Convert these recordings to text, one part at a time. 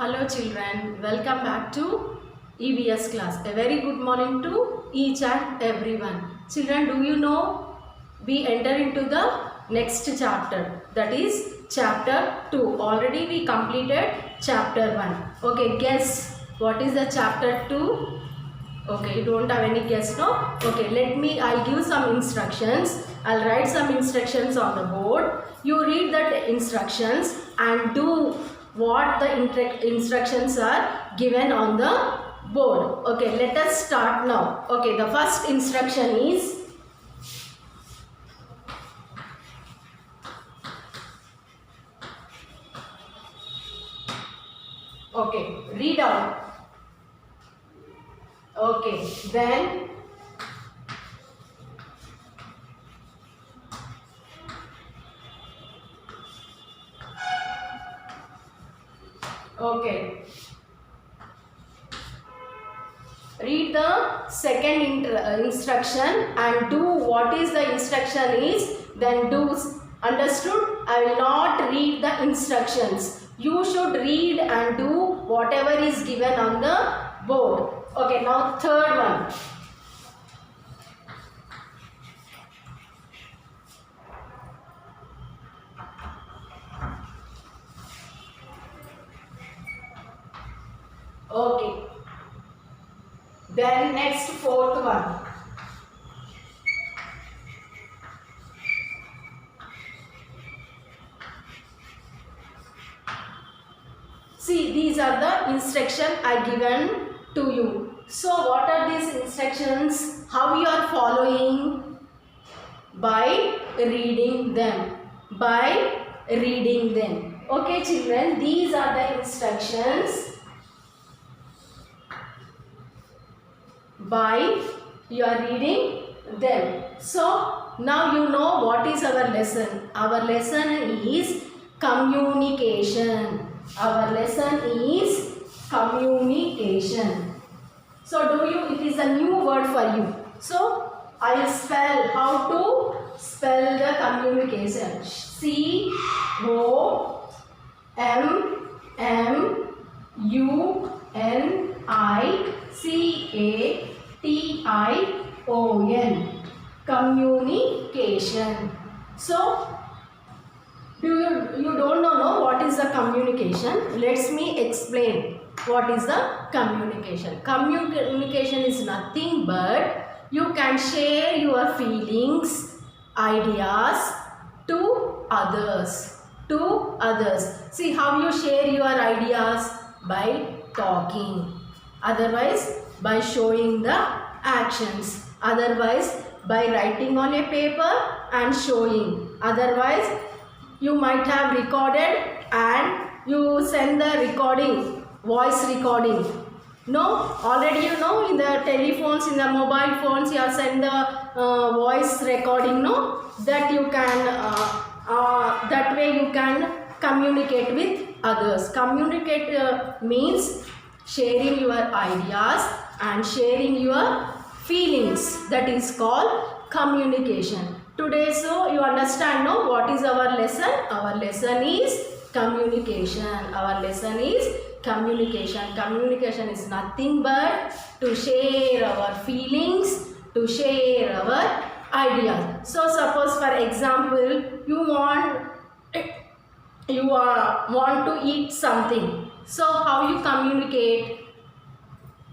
Hello children, welcome back to EVS class. A very good morning to each and everyone. Children, do you know we enter into the next chapter, that is chapter 2. Already we completed chapter 1. Okay, guess what is the chapter 2? Okay, you don't have any guess, no? Okay, I'll give some instructions. I'll write some instructions on the board. You read the instructions and do what the instructions are given on the board. Okay, let us start now. Okay, the first instruction is okay, read out. Okay, then okay, read the second instruction and do what is the instruction is, then do. Understood? I will not read the instructions. You should read and do whatever is given on the board. Okay, now third one. Okay. Then next fourth one. See, these are the instructions I given to you. So what are these instructions? How you are following? By reading them. By reading them. Okay children, these are the instructions. By you are reading them. So now you know what is our lesson. Our lesson is communication. Our lesson is communication. So it is a new word for you. So I will spell how to spell the communication. COMMUNICATION. Communication. So you don't know what is the communication? Let me explain what is the communication. Communication is nothing but you can share your feelings, ideas to others. See how you share your ideas? By talking. Otherwise by showing the actions. Otherwise by writing on a paper and showing. Otherwise you might have recorded and you send the recording, voice recording. No, already you know in the telephones, in the mobile phones, you have send the voice recording. No, that you can that way you can communicate with others. Communicate means sharing your ideas and sharing your feelings. That is called communication. Today, so you understand, no, what is our lesson? Our lesson is communication. Our lesson is communication. Communication is nothing but to share our feelings, to share our ideas. So suppose for example, you want to eat something. So how you communicate?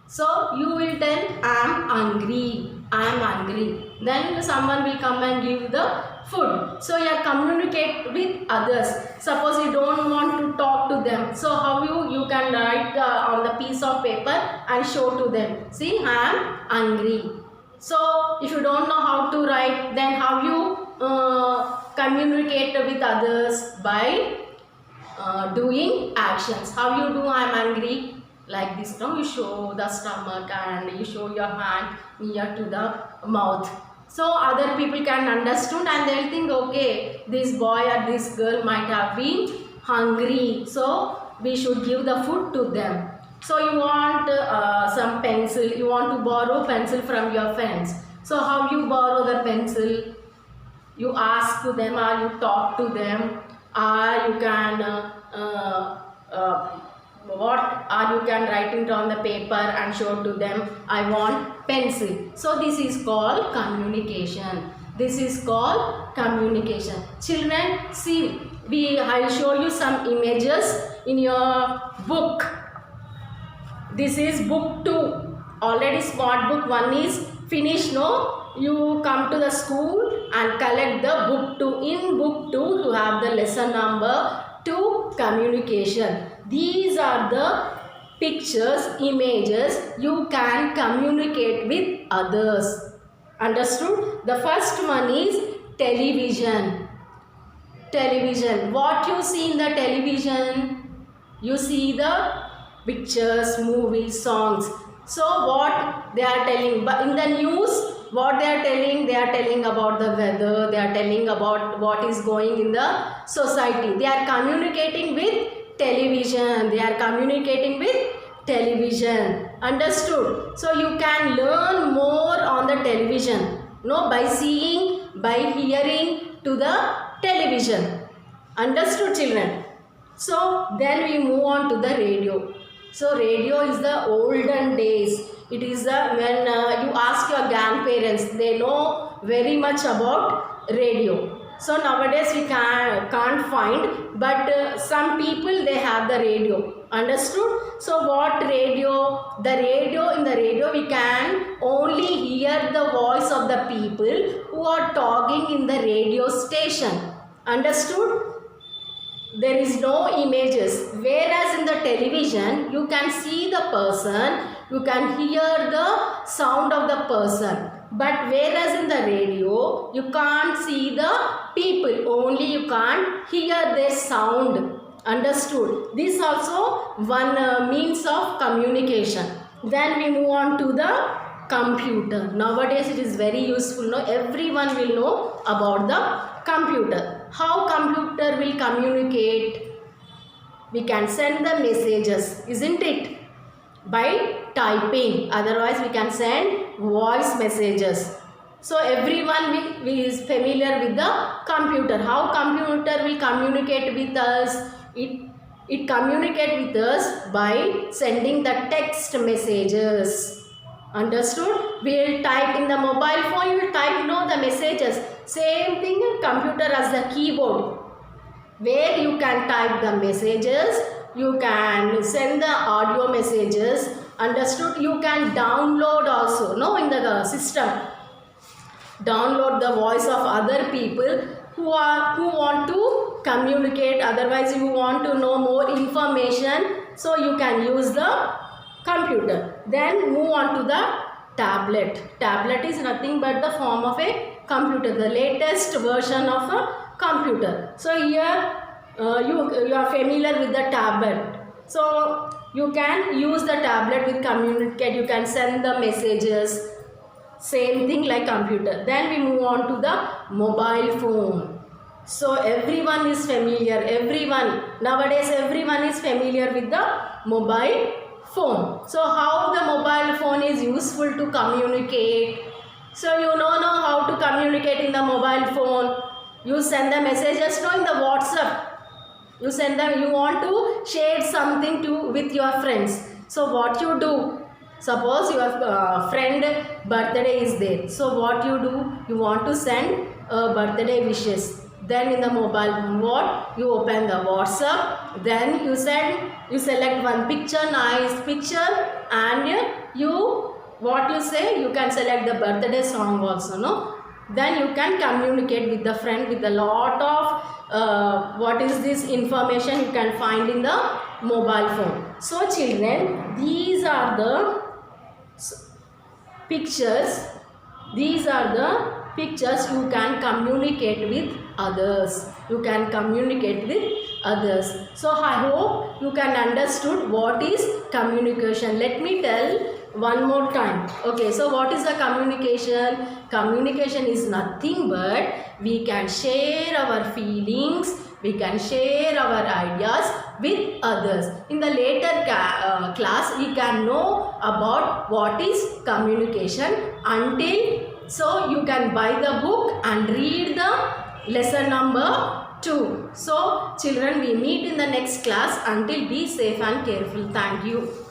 So you will tell, I am hungry. I am hungry. Then someone will come and give the food. So you communicate with others. Suppose you don't want to talk to them. So how you can write on the piece of paper and show to them. See, I am hungry. So if you don't know how to write, then how you communicate with others? By doing actions. How you do? I am hungry. Like this, now you show the stomach and you show your hand near to the mouth. So other people can understand and they will think, okay, this boy or this girl might have been hungry. So we should give the food to them. So you want some pencil, you want to borrow pencil from your friends. So how you borrow the pencil? You ask to them or you talk to them, or you can what, or you can write it on the paper and show to them, I want pencil. So this is called communication. This is called communication. Children, see, I'll show you some images in your book. This is book 2. Already smart book 1 is finished, no? You come to the school and collect the book 2. In book 2, you have the lesson number 2, communication. These are the pictures, images you can communicate with others. Understood? The first one is television. Television. What you see in the television? You see the pictures, movies, songs. So what they are telling, but in the news, what they are telling about the weather, they are telling about what is going in the society. They are communicating with television. They are communicating with television. Understood? So you can learn more on the television, no, by seeing, by hearing to the television. Understood, children? So then we move on to the radio. So radio is the olden days. It is the when you ask your grandparents, they know very much about radio. So nowadays we can't find, but some people they have the radio. Understood? So what radio? In the radio we can only hear the voice of the people who are talking in the radio station. Understood? There is no images, whereas in the television you can see the person, you can hear the sound of the person, but whereas in the radio you can't see the people, only you can't hear their sound. Understood? This also one means of communication. Then we move on to the computer. Nowadays it is very useful, no? Everyone will know about the computer. How computer will communicate? We can send the messages, isn't it? By typing. Otherwise we can send voice messages. So everyone is familiar with the computer. How computer will communicate with us? It communicates with us by sending the text messages. Understood? We will type in the mobile phone, you will type the messages. Same thing in computer as the keyboard, where you can type the messages, you can send the audio messages. Understood? You can download also, in the system. Download the voice of other people who want to communicate. Otherwise you want to know more information, so you can use the computer. Then move on to the tablet. Tablet is nothing but the form of a computer, the latest version of a computer. So here you are familiar with the tablet. So you can use the tablet with communicate. You can send the messages. Same thing like computer. Then we move on to the mobile phone. So everyone is familiar. Nowadays everyone is familiar with the mobile phone. So how the mobile phone is useful to communicate? So you know how to communicate in the mobile phone. You send the messages in the WhatsApp. You send them. You want to share something with your friends. So what you do? Suppose your friend birthday is there. So what you do? You want to send birthday wishes. Then in the mobile phone, what? You open the WhatsApp. Then you select one picture, nice picture, and you can select the birthday song also, no? Then you can communicate with the friend with a lot of what is this information you can find in the mobile phone. So children, these are the pictures. These are the pictures you can communicate with others. You can communicate with others. So I hope you can understood what is communication. Let me tell one more time. Okay, so what is the communication? Communication is nothing but we can share our feelings, we can share our ideas with others. In the later class, we can know about what is communication. Until so you can buy the book and read the lesson number 2. So children, we meet in the next class. Until, be safe and careful. Thank you.